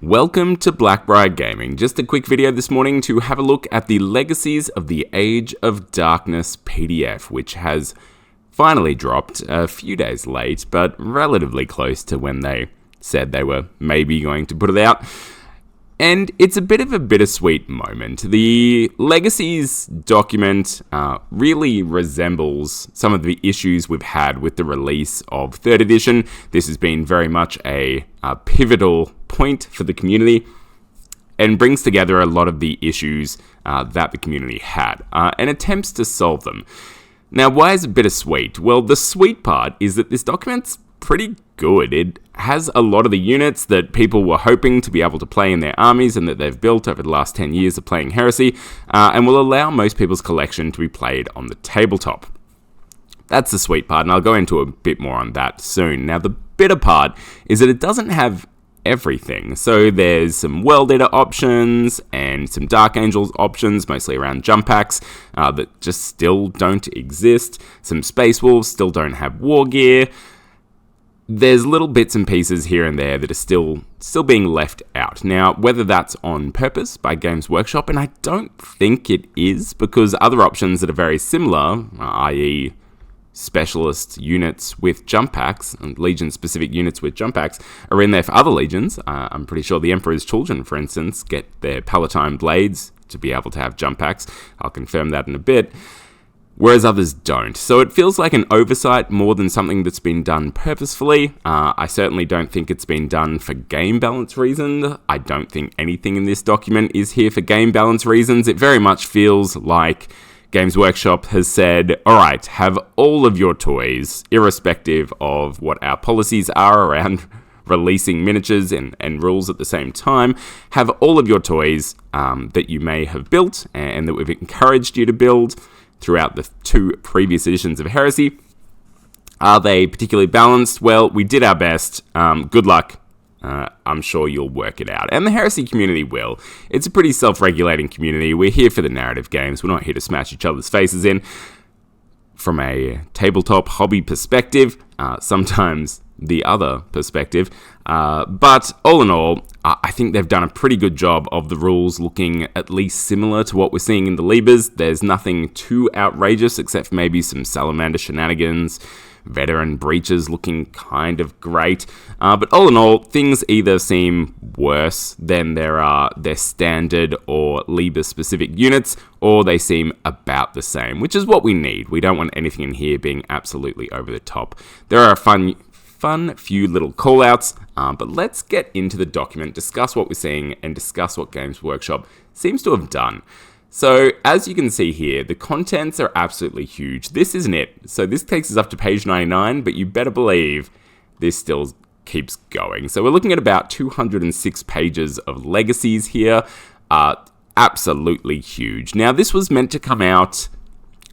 Welcome to Blackbriar Gaming. Just a quick video this morning to have a look at the Legacies of the Age of Darkness PDF, which has finally dropped a few days late, but relatively close to when they said they were maybe going to put it out. And it's a bit of a bittersweet moment. The Legacies document really resembles some of the issues we've had with the release of 3rd edition. This has been very much a pivotal point for the community and brings together a lot of the issues that the community had and attempts to solve them. Now, why is it bittersweet? Well, the sweet part is that this document's pretty good. It has a lot of the units that people were hoping to be able to play in their armies and that they've built over the last 10 years of playing Heresy, and will allow most people's collection to be played on the tabletop. That's the sweet part, and I'll go into a bit more on that soon. Now, the bitter part is that it doesn't have everything. So there's some World Eater options and some Dark Angels options, mostly around jump packs, that just still don't exist. Some Space Wolves still don't have Wargear. There's little bits and pieces here and there that are still being left out. Now, whether that's on purpose by Games Workshop, and I don't think it is, because other options that are very similar, i.e. specialist units with jump packs, and Legion-specific units with jump packs, are in there for other Legions. I'm pretty sure the Emperor's Children, for instance, get their Palatine Blades to be able to have jump packs. I'll confirm that in a bit. Whereas others don't. So it feels like an oversight more than something that's been done purposefully. I certainly don't think it's been done for game balance reasons. I don't think anything in this document is here for game balance reasons. It very much feels like Games Workshop has said, alright, have all of your toys, irrespective of what our policies are around releasing miniatures and rules at the same time, have all of your toys that you may have built and that we've encouraged you to build throughout the 2 previous editions of Heresy. Are they particularly balanced? Well, we did our best. Good luck. I'm sure you'll work it out. And the Heresy community will. It's a pretty self-regulating community. We're here for the narrative games. We're not here to smash each other's faces in. From a tabletop hobby perspective, sometimes the other perspective. But all in all, I think they've done a pretty good job of the rules looking at least similar to what we're seeing in the Libras. There's nothing too outrageous except for maybe some Salamander shenanigans, veteran breaches looking kind of great. But all in all, things either seem worse than their standard or Liber-specific units, or they seem about the same, which is what we need. We don't want anything in here being absolutely over the top. There are a fun few little call-outs, but let's get into the document, discuss what we're seeing, and discuss what Games Workshop seems to have done. So, as you can see here, the contents are absolutely huge. This isn't it. So this takes us up to page 99, but you better believe this still keeps going. So we're looking at about 206 pages of Legacies here. Absolutely huge. Now, this was meant to come out,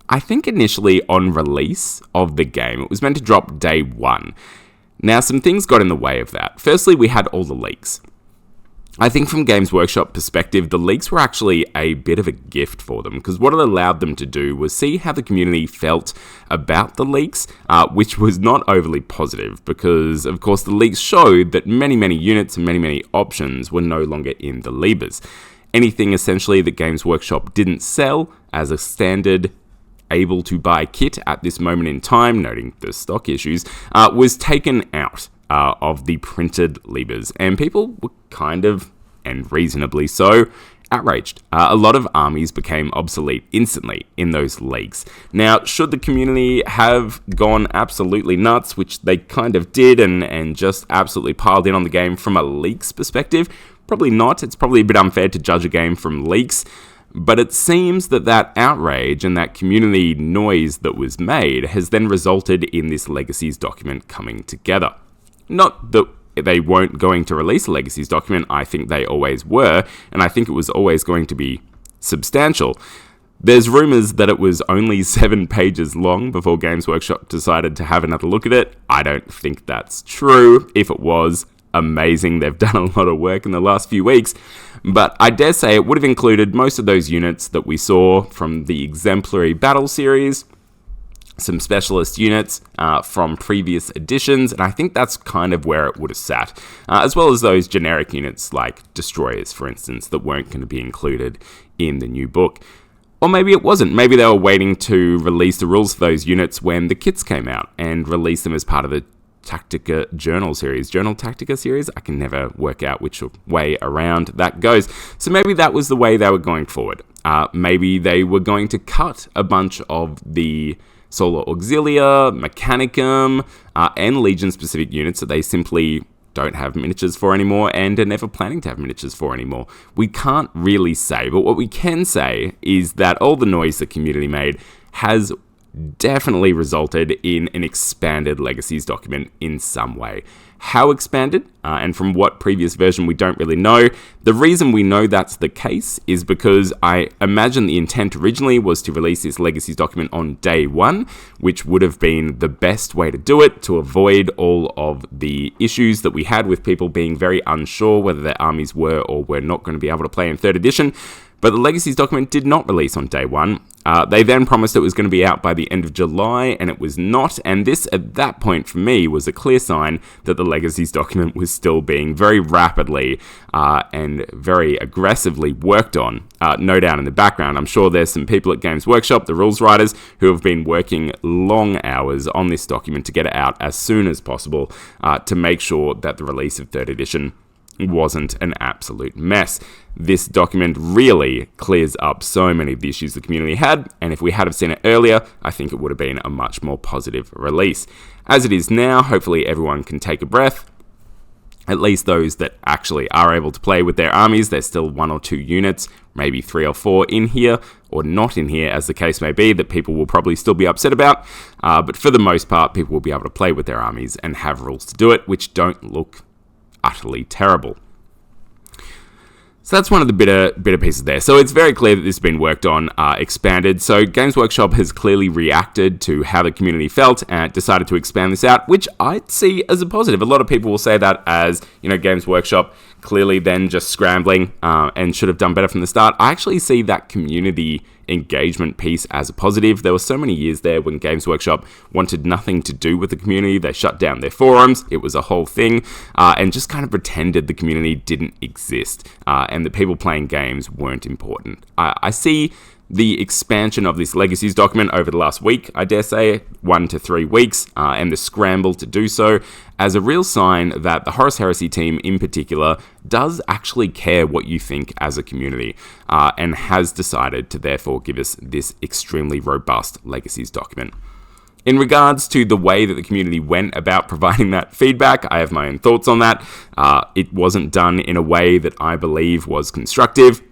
I think, initially on release of the game. It was meant to drop day 1. Now, some things got in the way of that. Firstly, we had all the leaks. I think from Games Workshop perspective, the leaks were actually a bit of a gift for them, because what it allowed them to do was see how the community felt about the leaks, which was not overly positive, because, of course, the leaks showed that many units and many options were no longer in the Libras. Anything, essentially, that Games Workshop didn't sell as a standard able to buy kit at this moment in time, noting the stock issues, was taken out of the printed Libras, and people were kind of, and reasonably so, outraged. A lot of armies became obsolete instantly in those leaks. Now, should the community have gone absolutely nuts, which they kind of did, and just absolutely piled in on the game from a leaks perspective? Probably not. It's probably a bit unfair to judge a game from leaks. But it seems that outrage and that community noise that was made has then resulted in this Legacies document coming together. Not that they weren't going to release a Legacies document, I think they always were, and I think it was always going to be substantial. There's rumours that it was only 7 pages long before Games Workshop decided to have another look at it. I don't think that's true. If it was, amazing. They've done a lot of work in the last few weeks. But I dare say it would have included most of those units that we saw from the Exemplary Battle series, some specialist units from previous editions, and I think that's kind of where it would have sat, as well as those generic units like destroyers, for instance, that weren't going to be included in the new book. Or maybe it wasn't. Maybe they were waiting to release the rules for those units when the kits came out and release them as part of the Tactica Journal Tactica series. I can never work out which way around that goes. So maybe that was the way they were going forward. Maybe they were going to cut a bunch of the Solar Auxilia, Mechanicum, and Legion-specific units that they simply don't have miniatures for anymore and are never planning to have miniatures for anymore. We can't really say, but what we can say is that all the noise the community made has definitely resulted in an expanded Legacies document in some way. How expanded, and from what previous version, we don't really know. The reason we know that's the case is because I imagine the intent originally was to release this Legacies document on day one, which would have been the best way to do it, to avoid all of the issues that we had with people being very unsure whether their armies were or were not going to be able to play in 3rd edition. But the Legacies document did not release on day one. They then promised it was going to be out by the end of July, and it was not. And this, at that point, for me, was a clear sign that the Legacies document was still being very rapidly and very aggressively worked on, no doubt in the background. I'm sure there's some people at Games Workshop, the rules writers, who have been working long hours on this document to get it out as soon as possible to make sure that the release of 3rd edition wasn't an absolute mess. This document really clears up so many of the issues the community had, and if we had have seen it earlier, I think it would have been a much more positive release. As it is now, hopefully everyone can take a breath. At least those that actually are able to play with their armies. There's still 1 or 2 units, maybe 3 or 4 in here, or not in here, as the case may be, that people will probably still be upset about. But for the most part, people will be able to play with their armies and have rules to do it, which don't look utterly terrible. So that's one of the bitter pieces there. So it's very clear that this has been worked on, expanded. So Games Workshop has clearly reacted to how the community felt and decided to expand this out, which I'd see as a positive. A lot of people will say that as, Games Workshop clearly then just scrambling and should have done better from the start. I actually see that community engagement piece as a positive. There were so many years there when Games Workshop wanted nothing to do with the community. They shut down their forums. It was a whole thing, and just kind of pretended the community didn't exist, and the people playing games weren't important. I see the expansion of this Legacies document over the last week, I dare say, 1 to 3 weeks, and the scramble to do so, as a real sign that the Horus Heresy team in particular does actually care what you think as a community, and has decided to therefore give us this extremely robust Legacies document. In regards to the way that the community went about providing that feedback, I have my own thoughts on that. It wasn't done in a way that I believe was constructive.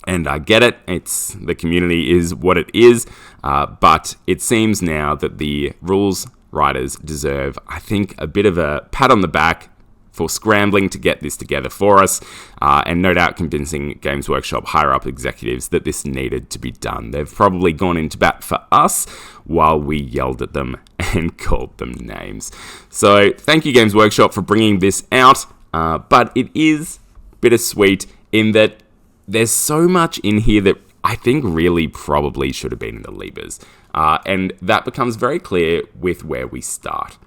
And I get it, the community is what it is, but it seems now that the rules writers deserve, I think, a bit of a pat on the back for scrambling to get this together for us, and no doubt convincing Games Workshop higher-up executives that this needed to be done. They've probably gone into bat for us while we yelled at them and called them names. So thank you, Games Workshop, for bringing this out, but it is bittersweet in that there's so much in here that I think really probably should have been in the Libras. And that becomes very clear with where we start.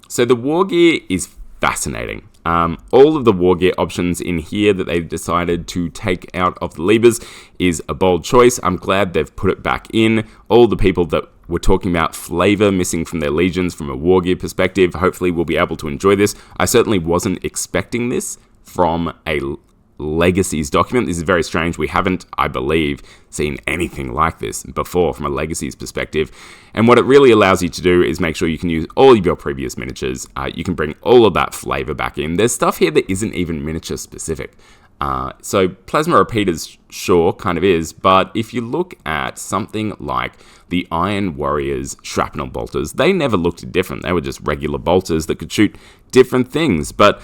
So the Wargear is fascinating. All of the Wargear options in here that they've decided to take out of the Libras is a bold choice. I'm glad they've put it back in. All the people that were talking about flavor missing from their legions from a Wargear perspective, hopefully will be able to enjoy this. I certainly wasn't expecting this from a Legacies document. This is very strange. We haven't, I believe, seen anything like this before from a Legacies perspective. And what it really allows you to do is make sure you can use all of your previous miniatures. You can bring all of that flavor back in. There's stuff here that isn't even miniature specific. So Plasma Repeaters, sure, kind of is, but if you look at something like the Iron Warriors Shrapnel Bolters, they never looked different. They were just regular bolters that could shoot different things, but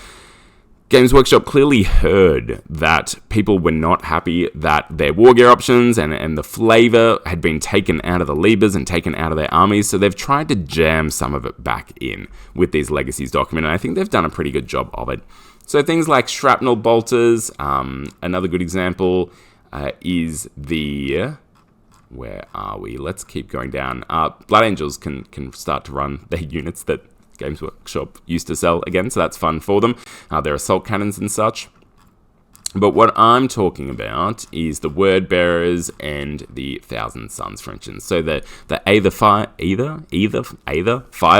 Games Workshop clearly heard that people were not happy that their Wargear options and the flavor had been taken out of the Libras and taken out of their armies, so they've tried to jam some of it back in with these Legacies document, and I think they've done a pretty good job of it. So things like Shrapnel Bolters, another good example is the Where are we? Let's keep going down. Blood Angels can start to run their units that Games Workshop used to sell again, so that's fun for them. Their assault cannons and such. But what I'm talking about is the Word Bearers and the Thousand Suns, for instance. So the Aether Fire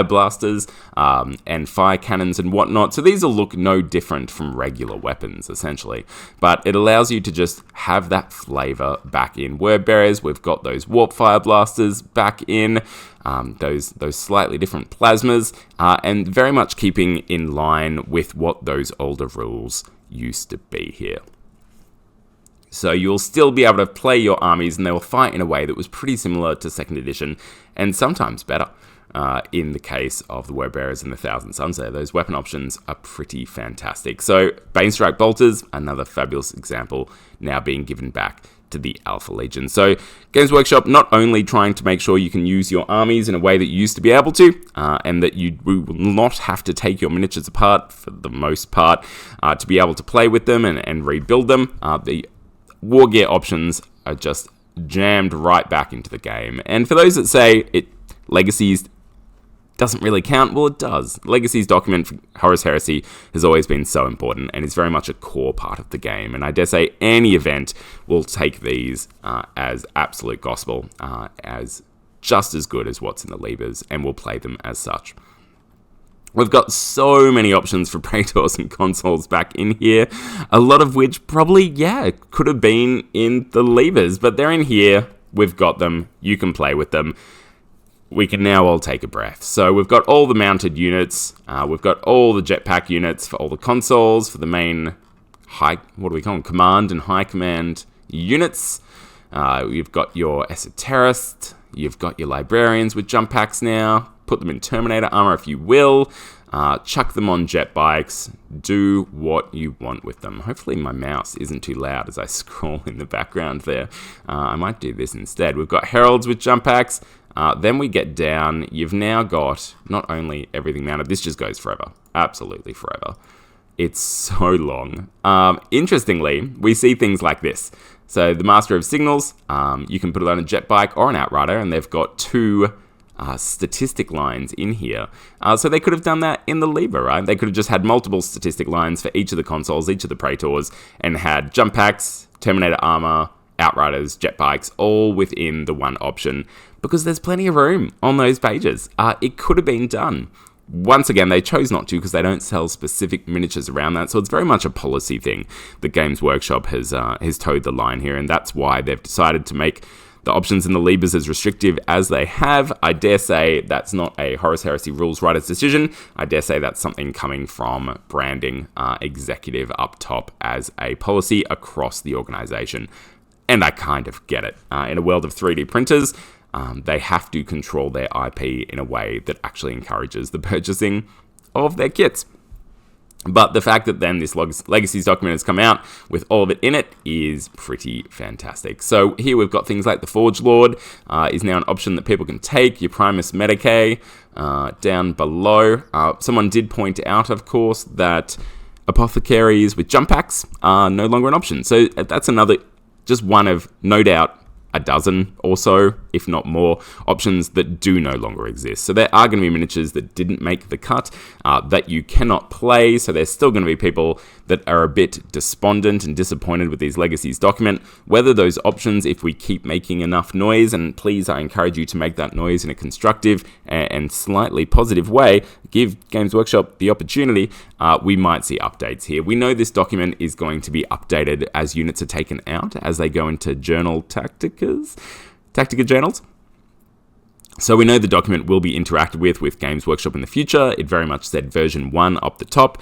Blasters and Fire Cannons and whatnot. So these will look no different from regular weapons, essentially. But it allows you to just have that flavor back in Word Bearers. We've got those Warp Fire Blasters back in. Those slightly different plasmas. And very much keeping in line with what those older rules used to be here. So you'll still be able to play your armies and they will fight in a way that was pretty similar to 2nd edition and sometimes better in the case of the Word Bearers and the Thousand Suns there. Those weapon options are pretty fantastic. So Banestrike Bolters, another fabulous example now being given back to the Alpha Legion. So Games Workshop not only trying to make sure you can use your armies in a way that you used to be able to, and that you will not have to take your miniatures apart for the most part to be able to play with them and rebuild them. The Wargear options are just jammed right back into the game. And for those that say Legacies doesn't really count, well, it does. Legacies document for Horus Heresy has always been so important and is very much a core part of the game. And I dare say any event will take these as absolute gospel, as just as good as what's in the levers, and will play them as such. We've got so many options for Praetors and Consuls back in here, a lot of which probably, could have been in the levers, but they're in here. We've got them. You can play with them. We can now all take a breath. So we've got all the mounted units. We've got all the jetpack units for all the consoles, for the main command and high command units. You've got your esoterists. You've got your librarians with jump packs now. Put them in Terminator armor if you will. Chuck them on jet bikes. Do what you want with them. Hopefully my mouse isn't too loud as I scroll in the background there. I might do this instead. We've got heralds with jump packs. Then we get down, you've now got not only everything mounted, this just goes forever, absolutely forever. It's so long. Interestingly, we see things like this. So the Master of Signals, you can put it on a jet bike or an outrider, and they've got two statistic lines in here. So they could have done that in the lever, right? They could have just had multiple statistic lines for each of the consoles, each of the Praetors, and had jump packs, Terminator armor, outriders, jet bikes, all within the one option, because there's plenty of room on those pages. It could have been done. Once again, they chose not to because they don't sell specific miniatures around that, so it's very much a policy thing. The Games Workshop has towed the line here, and that's why they've decided to make the options in the levers as restrictive as they have. I dare say that's not a Horus Heresy rules writer's decision. I dare say that's something coming from branding executive up top as a policy across the organization. And I kind of get it. In a world of 3D printers, they have to control their IP in a way that actually encourages the purchasing of their kits. But the fact that then this Legacies document has come out with all of it in it is pretty fantastic. So here we've got things like the Forge Lord is now an option that people can take. Your Primus Medicae down below. Someone did point out, of course, that Apothecaries with jump packs are no longer an option. So that's another, just one of, no doubt, a dozen or so, if not more, options that do no longer exist. So there are going to be miniatures that didn't make the cut that you cannot play. So there's still going to be people that are a bit despondent and disappointed with these Legacies document. Whether those options, if we keep making enough noise, and please, I encourage you to make that noise in a constructive and slightly positive way, give Games Workshop the opportunity, we might see updates here. We know this document is going to be updated as units are taken out, as they go into journal Tactica journals. So we know the document will be interacted with Games Workshop in the future. It very much said version 1 up the top.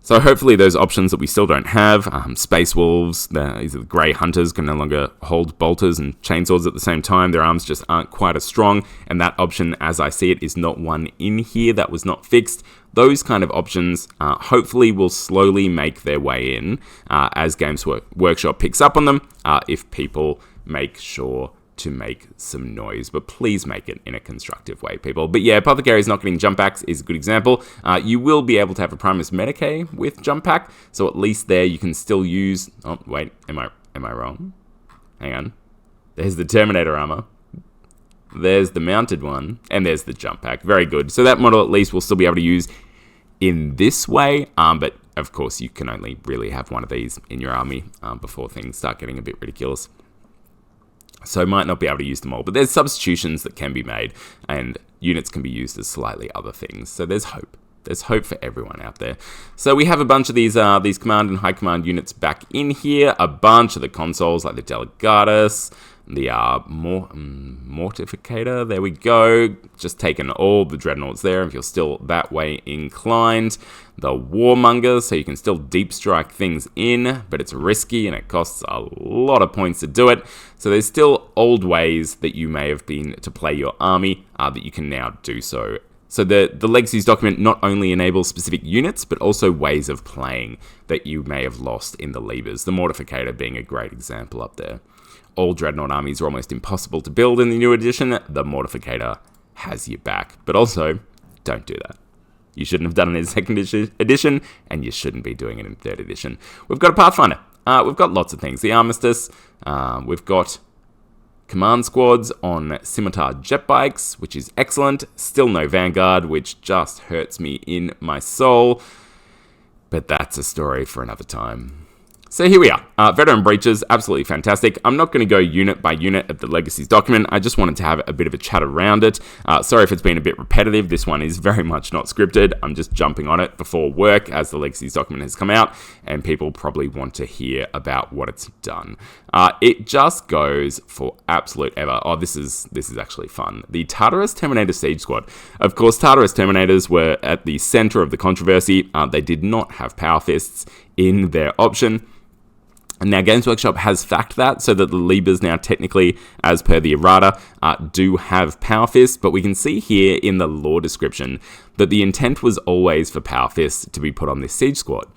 So hopefully those options that we still don't have, Space Wolves, these are the Grey Hunters, can no longer hold bolters and chainswords at the same time. Their arms just aren't quite as strong, and that option, as I see it, is not one in here. That was not fixed. Those kind of options hopefully will slowly make their way in as Games Workshop picks up on them, if people make sure to make some noise, but please make it in a constructive way, people. But yeah, Apothecaries not getting jump packs is a good example. You will be able to have a Primus Medicae with jump pack, so at least there you can still use. Oh wait, am I wrong? Hang on. There's the Terminator armor. There's the mounted one. And there's the jump pack. Very good. So that model at least we'll still be able to use in this way. But of course, you can only really have one of these in your army before things start getting a bit ridiculous. So might not be able to use them all. But there's substitutions that can be made. And units can be used as slightly other things. So there's hope. There's hope for everyone out there. So we have a bunch of these command and high command units back in here. A bunch of the consoles like the Delegatus, the Mortificator. There we go. Just taking all the Dreadnoughts there if you're still that way inclined. The Warmonger, so you can still deep strike things in, but it's risky and it costs a lot of points to do it. So there's still old ways that you may have been to play your army that you can now do so. So the Legacies document not only enables specific units, but also ways of playing that you may have lost in the levers. The Mortificator being a great example up there. All Dreadnought armies are almost impossible to build in the new edition. The Mortificator has your back. But also, don't do that. You shouldn't have done it in second edition, and you shouldn't be doing it in third edition. We've got a Pathfinder. We've got lots of things. The Armistice. We've got command squads on scimitar jet bikes, which is excellent. Still no Vanguard, which just hurts me in my soul. But that's a story for another time. So here we are. Veteran Breaches, absolutely fantastic. I'm not going to go unit by unit of the Legacies document. I just wanted to have a bit of a chat around it. Sorry if it's been a bit repetitive. This one is very much not scripted. I'm just jumping on it before work as the Legacies document has come out, and people probably want to hear about what it's done. It just goes for absolute ever. Oh, this is actually fun. The Tartarus Terminator Siege Squad. Of course, Tartarus Terminators were at the center of the controversy. They did not have Power Fists in their option. And now Games Workshop has fact that, so that the Libras now technically, as per the errata, do have Power Fists, but we can see here in the lore description that the intent was always for Power Fists to be put on this Siege Squad.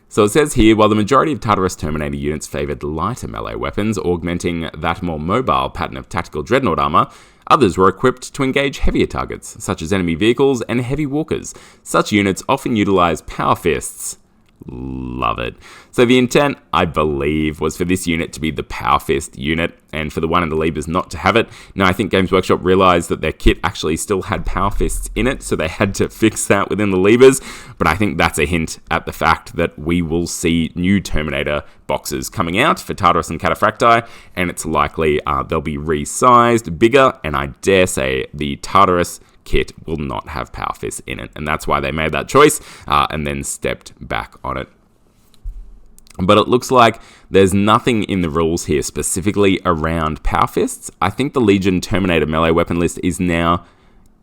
So it says here, while the majority of Tartarus Terminator units favoured lighter melee weapons, augmenting that more mobile pattern of tactical dreadnought armour, others were equipped to engage heavier targets, such as enemy vehicles and heavy walkers. Such units often utilise Power Fists. Love it. So the intent, I believe, was for this unit to be the Power Fist unit, and for the one in the Libras not to have it. Now, I think Games Workshop realized that their kit actually still had Power Fists in it, so they had to fix that within the Libras, but I think that's a hint at the fact that we will see new Terminator boxes coming out for Tartarus and Cataphracti, and it's likely they'll be resized, bigger, and I dare say the Tartarus kit will not have Power Fists in it, and that's why they made that choice and then stepped back on it. But it looks like there's nothing in the rules here specifically around Power Fists. I think the Legion Terminator melee weapon list is now,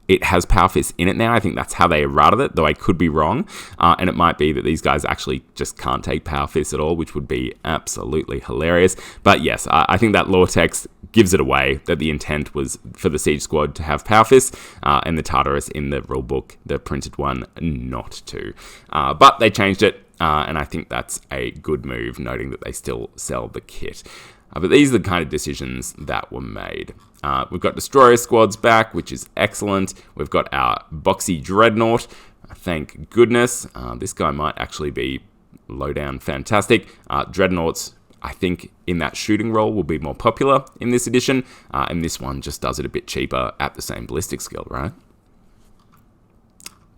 it has Power Fists in it now. I think that's how they errated it, though I could be wrong. And it might be that these guys actually just can't take Power Fists at all, which would be absolutely hilarious. But yes, I think that lore text gives it away that the intent was for the Siege Squad to have Power Fists, and the Tartarus in the rulebook, the printed one, not to. But they changed it, and I think that's a good move, noting that they still sell the kit. But these are the kind of decisions that were made. We've got Destroyer Squads back, which is excellent. We've got our Boxy Dreadnought. Thank goodness. This guy might actually be low down fantastic. Dreadnoughts, I think, in that shooting role will be more popular in this edition. And this one just does it a bit cheaper at the same ballistic skill, right?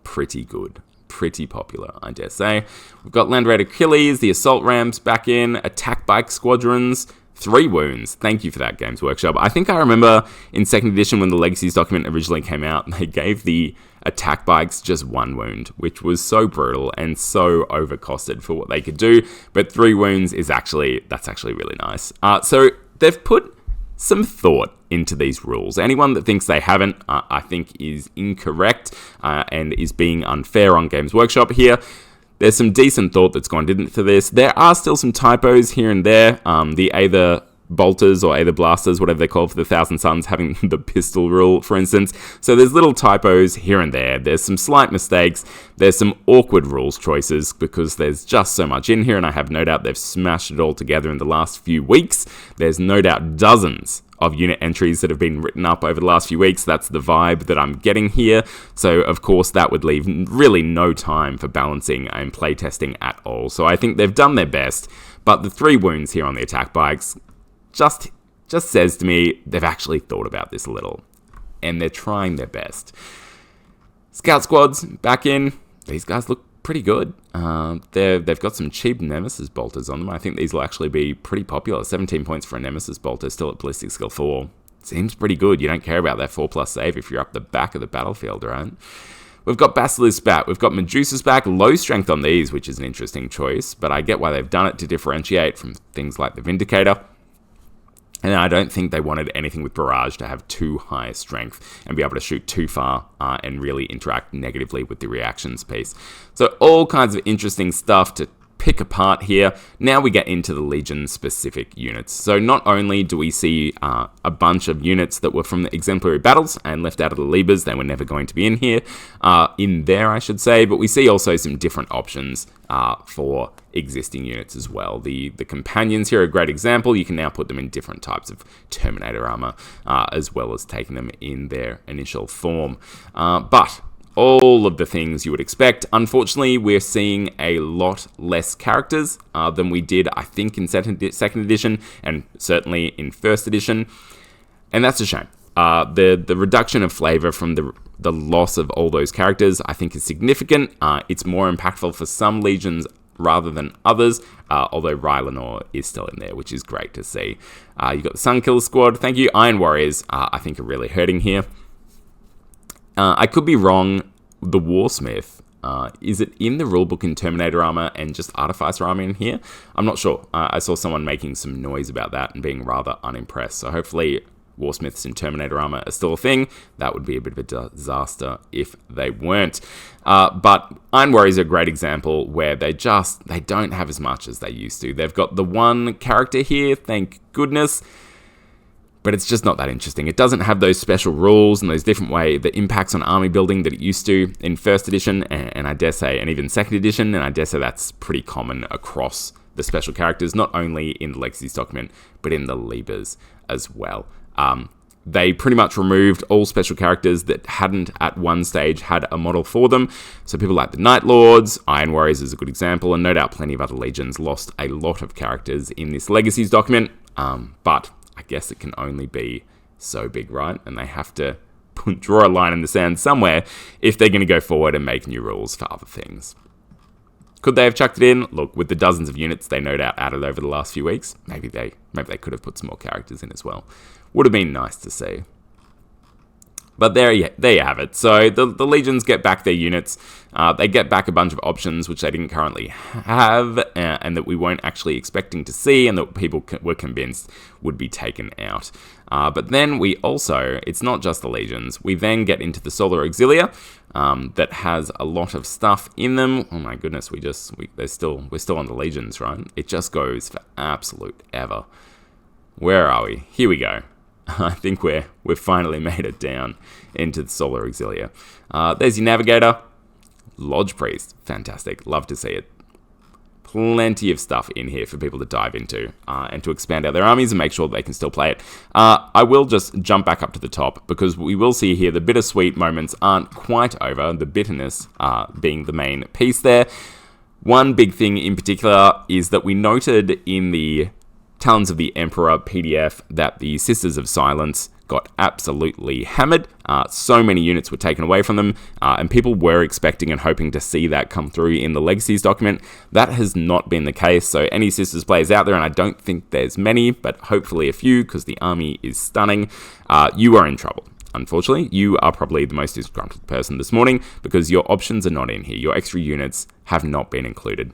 Pretty good. Pretty popular, I dare say. We've got Land Raider Achilles, the Assault Rams back in, Attack Bike Squadrons, 3 wounds. Thank you for that, Games Workshop. I think I remember in second edition when the Legacies document originally came out, they gave the attack bikes just 1 wound, which was so brutal and so overcosted for what they could do. But 3 wounds is that's actually really nice. So they've put some thought into these rules. Anyone that thinks they haven't, I think is incorrect and is being unfair on Games Workshop here. There's some decent thought that's gone into this. There are still some typos here and there. The Aether Bolters or Aether Blasters, whatever they're called for the Thousand Suns, having the pistol rule, for instance. So there's little typos here and there. There's some slight mistakes. There's some awkward rules choices because there's just so much in here, and I have no doubt they've smashed it all together in the last few weeks. There's no doubt dozens of unit entries that have been written up over the last few weeks. That's the vibe that I'm getting here. So, of course, that would leave really no time for balancing and playtesting at all. So I think they've done their best, but the 3 wounds here on the attack bikes, just just says to me they've actually thought about this a little, and they're trying their best. Scout squads back in. These guys look pretty good. They've got some cheap Nemesis bolters on them. I think these will actually be pretty popular. 17 points for a Nemesis bolter, still at ballistic skill 4. Seems pretty good. You don't care about that 4+ save if you're up the back of the battlefield, right? We've got Basilisk back. We've got Medusa's back. Low strength on these, which is an interesting choice, but I get why they've done it to differentiate from things like the Vindicator. And I don't think they wanted anything with Barrage to have too high strength and be able to shoot too far and really interact negatively with the reactions piece. So all kinds of interesting stuff to pick apart here. Now we get into the Legion-specific units. So not only do we see a bunch of units that were from the exemplary battles and left out of the Libers, they were never going to be in here, in there I should say, but we see also some different options for existing units as well. The companions here are a great example. You can now put them in different types of Terminator armor, as well as taking them in their initial form. But all of the things you would expect. Unfortunately, we're seeing a lot less characters than we did, I think, in second edition, and certainly in first edition, and that's a shame. The reduction of flavor from the loss of all those characters, I think, is significant. It's more impactful for some legions rather than others, although Rylanor is still in there, which is great to see. You've got the Sunkiller squad. Thank you. Iron Warriors, I think, are really hurting here. I could be wrong. The Warsmith, is it in the rulebook in Terminator armor and just Artificer armor in here? I'm not sure. I saw someone making some noise about that and being rather unimpressed. So hopefully Warsmiths in Terminator armor are still a thing. That would be a bit of a disaster if they weren't. But Iron Warriors are a great example where they don't have as much as they used to. They've got the one character here, thank goodness, but it's just not that interesting. It doesn't have those special rules and those different the impacts on army building that it used to in first edition, and I dare say, and even second edition, and I dare say that's pretty common across the special characters, not only in the Legacies document, but in the Libers as well. They pretty much removed all special characters that hadn't at one stage had a model for them. So people like the Night Lords, Iron Warriors is a good example, and no doubt plenty of other legions lost a lot of characters in this Legacies document, but I guess it can only be so big, right? And they have to draw a line in the sand somewhere if they're going to go forward and make new rules for other things. Could they have chucked it in? Look, with the dozens of units they no doubt added over the last few weeks, maybe they could have put some more characters in as well. Would have been nice to see. But there you have it. So the legions get back their units. They get back a bunch of options which they didn't currently have, and that we weren't actually expecting to see, and that people were convinced would be taken out. But then we also, it's not just the legions. We then get into the Solar Auxilia that has a lot of stuff in them. Oh my goodness, we're still on the legions, right? It just goes for absolute ever. Where are we? Here we go. I think we've finally made it down into the Solar Auxilia. There's your Navigator. Lodge Priest. Fantastic. Love to see it. Plenty of stuff in here for people to dive into and to expand out their armies and make sure they can still play it. I will just jump back up to the top because we will see here the bittersweet moments aren't quite over, the bitterness being the main piece there. One big thing in particular is that we noted in the Talons of the Emperor PDF that the Sisters of Silence got absolutely hammered. So many units were taken away from them, and people were expecting and hoping to see that come through in the Legacies document. That has not been the case, so any Sisters players out there, and I don't think there's many, but hopefully a few, because the army is stunning, you are in trouble. Unfortunately, you are probably the most disgruntled person this morning, because your options are not in here. Your extra units have not been included.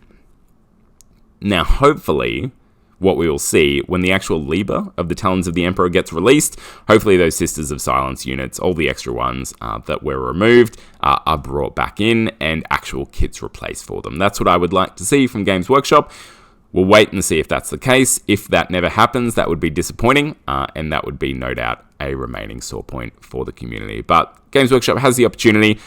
Now, hopefully, what we will see when the actual Liber of the Talons of the Emperor gets released, hopefully those Sisters of Silence units, all the extra ones that were removed, are brought back in and actual kits replaced for them. That's what I would like to see from Games Workshop. We'll wait and see if that's the case. If that never happens, that would be disappointing, and that would be no doubt a remaining sore point for the community. But Games Workshop has the opportunity.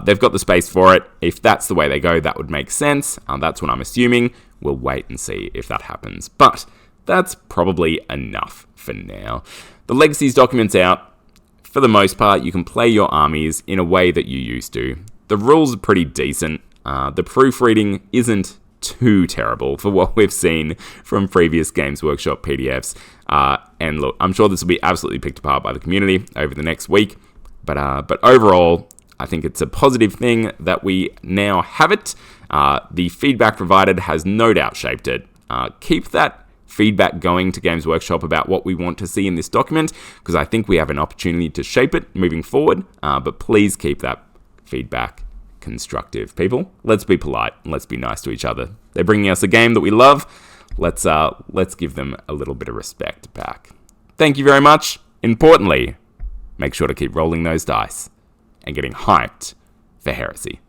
They've got the space for it. If that's the way they go, that would make sense. That's what I'm assuming. We'll wait and see if that happens. But that's probably enough for now. The Legacies document's out. For the most part, you can play your armies in a way that you used to. The rules are pretty decent. The proofreading isn't too terrible for what we've seen from previous Games Workshop PDFs. And look, I'm sure this will be absolutely picked apart by the community over the next week. But overall, I think it's a positive thing that we now have it. The feedback provided has no doubt shaped it. Keep that feedback going to Games Workshop about what we want to see in this document, because I think we have an opportunity to shape it moving forward. But please keep that feedback constructive. People, let's be polite and let's be nice to each other. They're bringing us a game that we love. Let's give them a little bit of respect back. Thank you very much. Importantly, make sure to keep rolling those dice and getting hyped for Heresy.